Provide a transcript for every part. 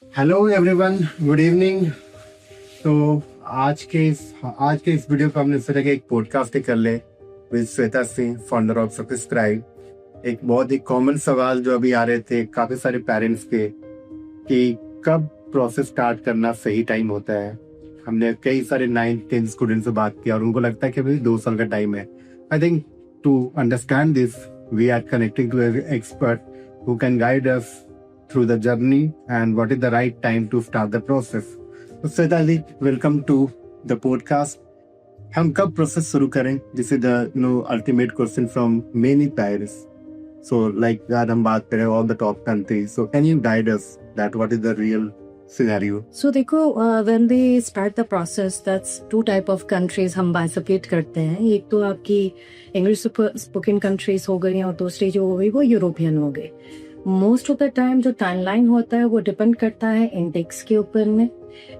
Hello everyone, good evening. तो आज के इस वीडियो को हमने सोचा कि एक पॉडकास्ट ही कर ले with Shweta Singh, founder of subscribe. एक बहुत ही कॉमन सवाल जो अभी आ रहे थे काफी सारे पेरेंट्स के कि कब प्रोसेस स्टार्ट करना सही टाइम होता है। हमने कई सारे 9th-10th स्टूडेंट से बात किया और उनको लगता है कि अभी 2 साल का टाइम है। I think to understand this we are connecting to an expert who can guide us through the journey and what is the right time to start the process. So Sweta ji, welcome to the podcast. हम कब process शुरू करें? This is the ultimate question from many parents. So like that हम बात करें all the top countries. So can you guide us that what is the real scenario? So देखो, when we start the process, that's two type of countries हम bifurcate करते हैं। एक तो आपकी इंग्लिश स्पोकन कंट्रीज हो गई और दूसरी जो हो गई वो यूरोपियन हो गई। मोस्ट ऑफ द टाइम जो टाइमलाइन होता है वो डिपेंड करता है इंटेक्स के ऊपर में।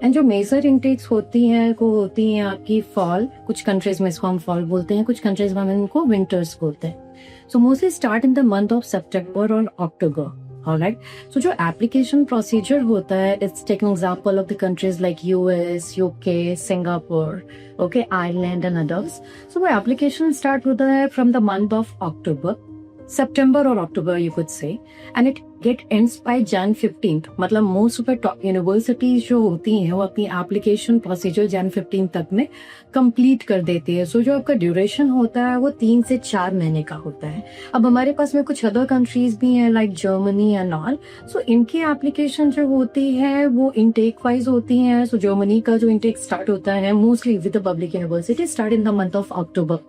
एंड जो मेजर इंटेक्स होती हैं वो होती हैं आपकी फॉल। कुछ कंट्रीज में इसको हम फॉल बोलते हैं, कुछ कंट्रीज में हम इनको विंटर्स बोलते हैं। So mostly start in the month of September और अक्टूबर। Alright. So जो application procedure होता है, it's taking example of the countries like US, UK, Singapore, okay, Ireland and others. So वो application start होता है from the month of October, September or October you could say, and it get ends by Jan 15th. मतलब most of the top universities जो होती हैं वो अपनी application procedure Jan 15th तक में complete कर देती है। So जो आपका duration होता है वो 3 से 4 महीने का होता है। अब हमारे पास में कुछ other countries भी हैं like Germany and all. So इनकी application जो होती है वो intake wise होती है। So Germany का जो intake start होता है mostly with the public university start in the month of October.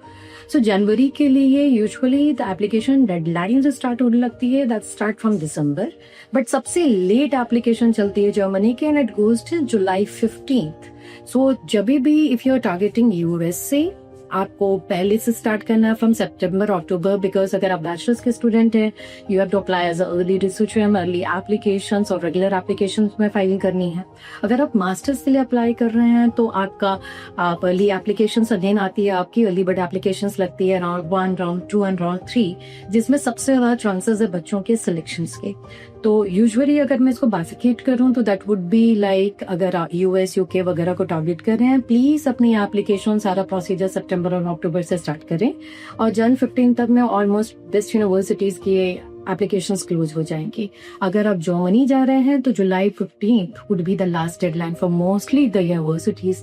सो जनवरी के लिए यूजुअली द एप्लीकेशन डेडलाइन जो स्टार्ट होने लगती है that start from December, but सबसे लेट एप्लीकेशन चलती है जर्मनी के and it goes to July 15th। So जब भी if you are targeting US से आपको पहले से स्टार्ट करना है फ्रॉम सितंबर अक्टूबर, बिकॉज अगर आप बैचलर्स के स्टूडेंट हैं you have to apply as early research early applications और रेगुलर एप्लीकेशंस में फाइलिंग करनी है। अगर आप मास्टर्स के लिए अप्लाई कर रहे हैं तो आपका आप अर्ली एप्लीकेशंस अगेन आती है, आपकी अर्ली बर्ड एप्लीकेशंस लगती है राउंड 1, राउंड 2 एंड राउंड 3, जिसमें सबसे ज्यादा चांसेस है बच्चों के सिलेक्शंस के। तो यूजुअली अगर मैं इसको बाइफिकेट करूं तो दैट वुड बी लाइक अगर आप यूएस यूके वगैरह को टारगेट कर रहे हैं प्लीज अपनी एप्लीकेशन सारा प्रोसीजर सितंबर और अक्टूबर से स्टार्ट करें और जन 15 तक में ऑलमोस्ट बेस्ट यूनिवर्सिटीज की एप्लीकेशंस क्लोज हो जाएंगी। अगर आप जर्मनी जा रहे हैं तो जुलाई 15th would be the last deadline for mostly the universities.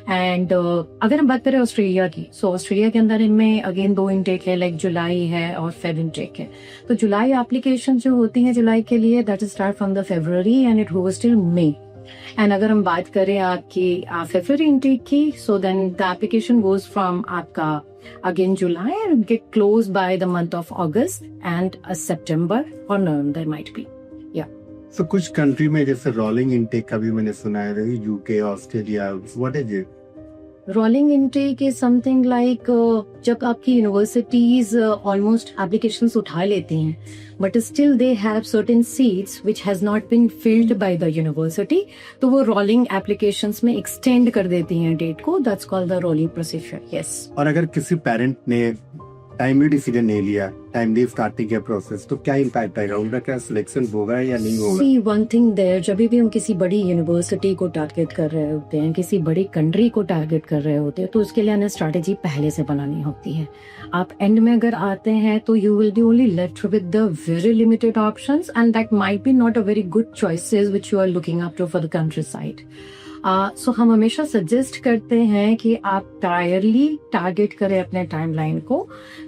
And अगर हम बात करें ऑस्ट्रेलिया की, सो ऑस्ट्रेलिया के अंदर इनमें अगेन 2 इंटेक है, लाइक जुलाई है और फेब इंटेक है। तो जुलाई एप्लीकेशन जो होती है जुलाई के लिए that is start from the February and it goes till May. And अगर हम बात करें आपकी फरवरी इंटेक की, so then the application goes from आपका again July and get closed by the month of August and September or November might be. Yeah. So कुछ country में जैसे रोलिंग इनटेक का भी मैंने सुना है, UK, Australia, what is it? Rolling intake is something like जब आपकी यूनिवर्सिटीज ऑलमोस्ट एप्लीकेशंस उठा लेती हैं but still they have certain seats which has not been filled by the university, तो वो रोलिंग एप्लीकेशंस में एक्सटेंड कर देती हैं डेट को। That's called the rolling procedure. Yes. और अगर किसी पेरेंट ने टाइमली डिसीजन नहीं लिया, टाइमली स्टार्टिंग के प्रोसेस, तो क्या इम्पैक्ट आएगा? उनका क्या सिलेक्शन होगा या नहीं होगा? सी वन थिंग देयर, जब भी हम किसी बड़ी यूनिवर्सिटी को टारगेट कर रहे होते हैं, किसी बड़ी कंट्री को टारगेट कर रहे होते हैं, तो उसके लिए हमें स्ट्रैटेजी पहले से बनानी होती है। आप एंड में अगर आते हैं तो you will be only left with the very limited options and that might be not a very good choices which you are looking up to for the country side. So हम हमेशा suggest करते हैं कि आप टायरली target करें अपने timeline को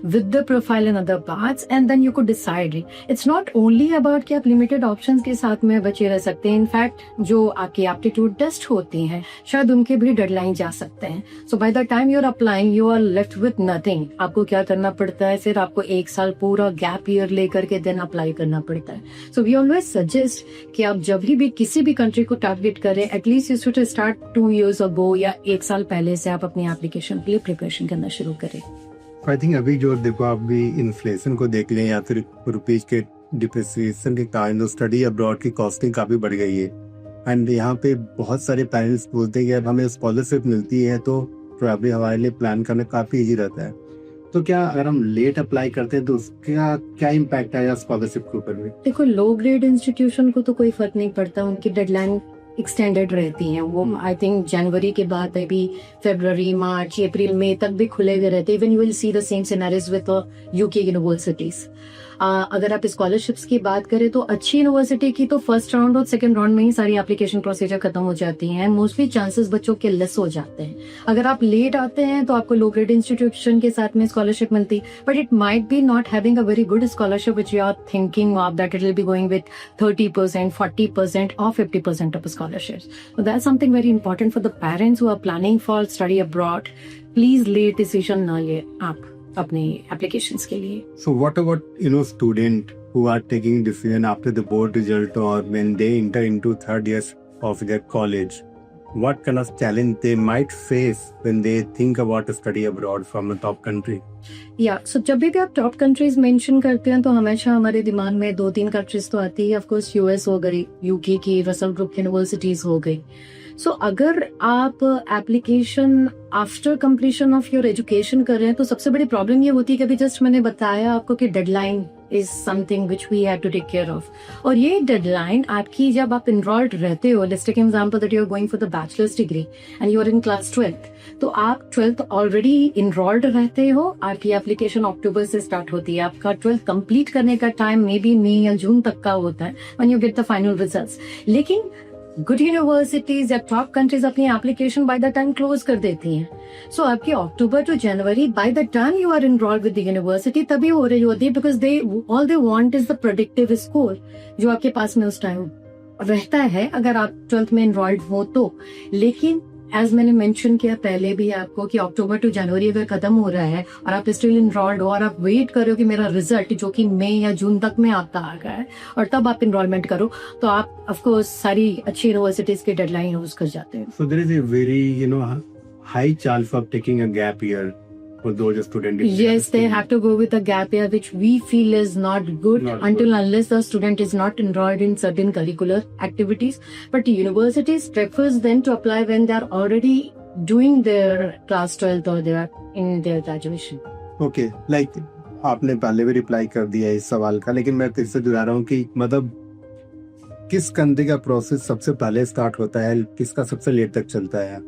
with the profile and other parts and then you could decide. It's not only about कि आप लिमिटेड ऑप्शंस के साथ में बचे रह सकते हैं। इनफैक्ट जो आपकी एप्टीट्यूड टेस्ट होती हैं शायद उनके भी डेडलाइन जा सकते हैं। So by the time you are applying you are left with nothing. आपको क्या करना पड़ता है, फिर आपको 1 साल पूरा गैप ईयर लेकर के देन अप्लाई करना पड़ता है। सो वी ऑलवेज सजेस्ट कि आप जब भी किसी भी कंट्री को टारगेट करें at least you should start 2 years ago या 1 साल पहले से आप अपनी एप्लीकेशन के लिए प्रिपरेशन करना शुरू करें। आई थिंक अभी जो देखो आप भी इन्फ्लेशन को देख लें या फिर रुपीज के डिप्रिसिएशन के कारण स्टडी अब्रॉड की कॉस्टिंग काफी बढ़ गई है। एंड यहाँ पे बहुत सारे पेरेंट्स बोलते हैं कि अब हमें स्कॉलरशिप मिलती है तो प्रॉब्लम हमारे लिए प्लान करना काफी इजी रहता है। तो क्या अगर हम लेट अप्लाई करते हैं तो उसका क्या इम्पैक्ट आया स्कॉलरशिप के ऊपर में? देखो, लो ग्रेड इंस्टीट्यूशन को तो कोई फर्क नहीं पड़ता, उनकी डेडलाइन एक्सटेंडेड रहती हैं। वो आई थिंक जनवरी के बाद अभी फरवरी, मार्च, अप्रैल, मई तक भी खुले हुए रहते हैं। Even you will see the same scenarios with UK universities. अगर आप स्कॉलरशिप्स की बात करें तो अच्छी यूनिवर्सिटी की तो फर्स्ट राउंड और सेकंड राउंड में ही सारी एप्लीकेशन प्रोसीजर खत्म हो जाती हैं। मोस्टली चांसेस बच्चों के लेस हो जाते हैं। अगर आप लेट आते हैं तो आपको लो ग्रेड इंस्टीट्यूशन के साथ में स्कॉलरशिप मिलती, but it might be not having a very good scholarship which you are thinking of, that it will be going with 30%, 40% or 50% of scholarships. So that's something very important for the parents who are planning for study abroad. Please late decision ना ले आप अपने applications के लिए. So what about student who are taking decision after the board result or when they enter into third years of their college? What kind of challenge they might face when they think about study abroad from a top country? So जब भी आप top countries mention करते हैं तो हमेशा हमारे दिमाग में 2-3 कंट्रीज तो आती है। ऑफ कोर्स यूएस हो गई, यूके की रसल ग्रुप यूनिवर्सिटीज हो गई। सो अगर आप application after completion of your education कर रहे हैं तो सबसे बड़ी प्रॉब्लम ये होती है कि अभी जस्ट मैंने बताया आपको कि deadline is something which we have to take care of. और ये डेडलाइन आपकी जब आप इनरोल्ड रहते हो, let's take example that you are going for the bachelor's degree and you are in class 12th, तो आप 12th ऑलरेडी इनरोल्ड रहते हो। आपकी एप्लीकेशन अक्टूबर से स्टार्ट होती है। आपका 12th कंप्लीट करने का टाइम मे बी मई या जून तक का होता है when you get the final results. लेकिन गुड यूनिवर्सिटीज या टॉप कंट्रीज अपनी application by the time close कर देती हैं। सो आपकी October to January by the time you are enrolled with the university तभी हो रही होती है, because they all they want is the productive score जो आपके पास में उस टाइम रहता है अगर आप 12th में इनरोल्ड हो तो। लेकिन एज मैंने मेंशन किया पहले भी आपको कि अक्टूबर टू जनवरी अगर खत्म हो रहा है और आप स्टिल इनरोल्ड हो और आप वेट करो कि मेरा रिजल्ट जो कि मई या जून तक में आपका आ गया है और तब आप इनरोलमेंट करो, तो आप ऑफ कोर्स सारी अच्छी यूनिवर्सिटीज की डेडलाइन यूज कर जाते हैं। So there is a very high chance of taking a gap year for those students. Yes, they have to go with a gap year, which we feel is not good unless the student is not enrolled in certain curricular activities. But the universities prefers them to apply when they are already doing their class 12th or they are in their graduation. Okay, like आपने पहले भी reply कर दिया इस सवाल का, लेकिन मैं फिर से दोहरा रहा हूँ कि मतलब किस कंट्री का प्रोसेस सबसे पहले स्टार्ट होता है, किसका सबसे लेट तक चलता है?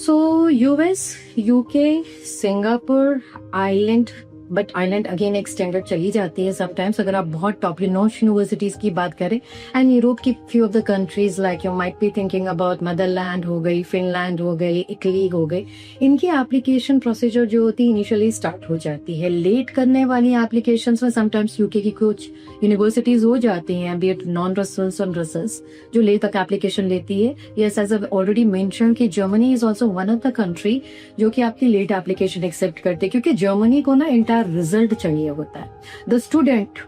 So US, UK, Singapore, Ireland, but island again extended चली जाती है समटाइम्स अगर आप बहुत टॉप नॉच यूनिवर्सिटीज की बात करें। एंड यूरोप की few of the countries like you might be thinking about Netherland हो गई, फिनलैंड हो गई, इटली हो गई, इनकी एप्लीकेशन प्रोसीजर जो होती है इनिशियली स्टार्ट हो जाती है। लेट करने वाली एप्लीकेशन में समटाइम्स यूके की कुछ यूनिवर्सिटीज हो जाती हैं, बी इट नॉन रसल्स और रसल्स, जो लेट तक एप्लीकेशन लेती है। Yes, as I already mention कि Germany is also one of the country जो कि आपकी लेट एप्लीकेशन एक्सेप्ट करते हैं, क्योंकि जर्मनी को ना इंटायर रिजल्ट चाहिए होता है। The student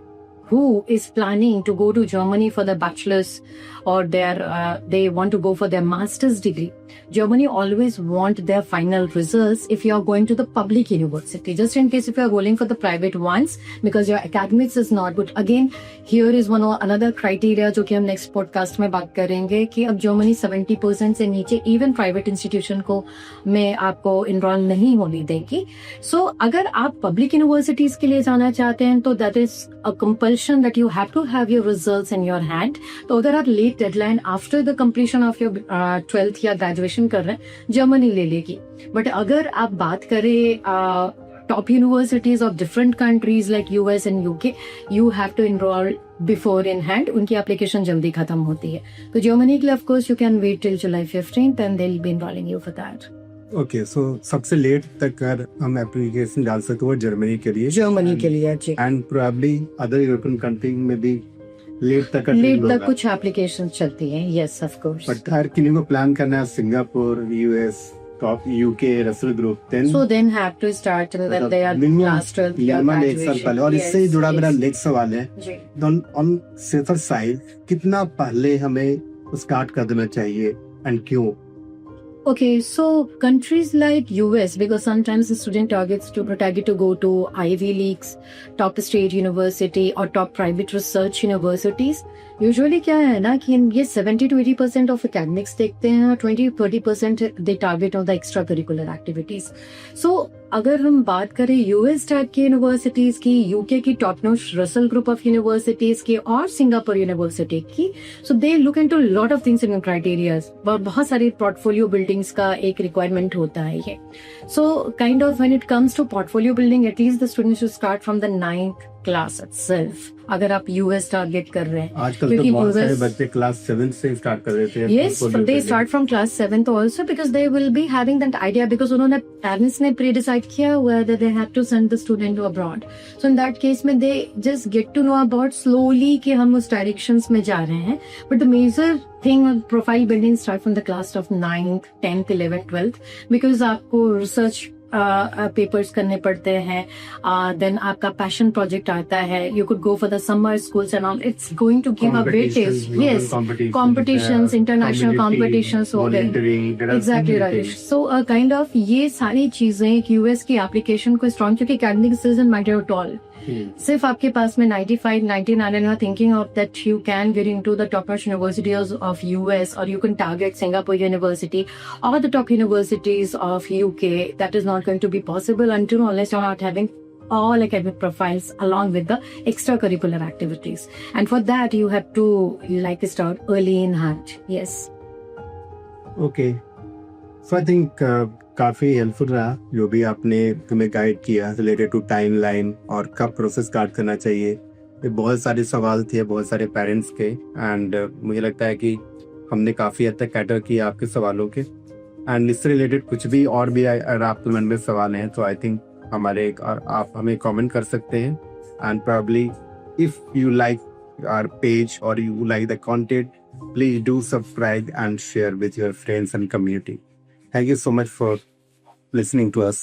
who is planning to go to Germany for their bachelor's or they want to go for their master's degree, Germany always want their final results if you are going to the public university. Just in case if you are going for the private ones because your academics is not good. Again, here is one or another criteria जो कि हम next podcast में बात करेंगे कि अब Germany 70% से नीचे even private institution को में आपको enroll नहीं होने देगी। So अगर आप public universities के लिए जाना चाहते हैं तो that is a compulsion that you have to have your results in your hand. तो अगर आप late deadline after the completion of your 12th या graduation कर रहे हैं, जर्मनी ले लेगी। बट अगर आप बात करें top universities of different countries like US and UK, you have to enroll before in hand, उनकी एप्लीकेशन जल्दी खत्म होती है। तो जर्मनी के लिए of course you can wait till July 15th and they will be enrolling you for that. Okay, so सबसे late तक अगर हम एप्लीकेशन डाल सकते हो जर्मनी के लिए and probably other European country में भी लेट तक कुछ एप्लीकेशन चलती हैं। Yes, of course. बट हर किसी को प्लान करना है Singapore, US, top UK, Russell group, then have to start when they are class 12 या एक साल पहले। और इससे ही जुड़ा मेरा नेक्स्ट सवाल है, ऑन सेफर साइड कितना पहले हमें स्टार्ट कर देना चाहिए एंड क्यों? Okay, so countries like US, because sometimes the student targets to go to Ivy Leagues, top state university or top private research universities, usually क्या है ना कि ये 70 to 80% ऑफ एकेडमिक्स देखते हैं और 20-30% they target on the extra curricular activities. So अगर हम बात करें यूएस टाइप की यूनिवर्सिटीज की, यूके की top notch Russell group of universities की और सिंगापुर यूनिवर्सिटी की, so they look into lot of things in criterias. बहुत सारी पोर्टफोलियो बिल्डिंग्स का एक रिक्वायरमेंट होता है ये. So kind of when it comes to portfolio building, at least the students should start from the 9th class itself, अगर आप US target कर रहे हैं. आजकल तो बहुत सारे बच्चे क्लास 7 से स्टार्ट कर देते हैं. Yes, they start from class 7th also because they will be having that idea because उन्होंने parents ने pre decide किया हुआ है that they have to send the student to abroad. So in that case में they just get to know about slowly कि हम उस directions में जा रहे हैं. But the major thing profile building start from the class of 9th, 10th, 11th, 12th because आपको research papers करने पड़ते हैं. देन आपका पैशन प्रोजेक्ट आता है. You could go for the summer schools and all. It's going to give a weightage. Yes, competitions, international competitions हो गए. Exactly right. So kind of ये सारी चीजें यूएस की एप्लीकेशन को स्ट्रॉन्ग, क्योंकि academic doesn't matter at all. सिर्फ आपके पास में 95, 99 and you're thinking of that you can get into the top notch universities of US or you can target Singapore University or the top universities of UK. That is not going to be possible until unless you're not having all academic profiles along with the extracurricular activities. And for that you have to like start early in hand. Yes. Okay. So I think काफी helpful रहा जो भी आपने तुम्हें guide किया related to timeline और कब process start करना चाहिए. ये बहुत सारे सवाल थे बहुत सारे पेरेंट्स के एंड मुझे लगता है कि हमने काफी हद तक कैटर किया आपके सवालों के. एंड इससे रिलेटेड कुछ भी और भी अगर आपके मन में सवाल हैं तो आई थिंक हमारे और आप हमें कमेंट कर सकते हैं. And probably if you like our page और you like the content, please do subscribe and share with your friends and community. Thank you so much for listening to us.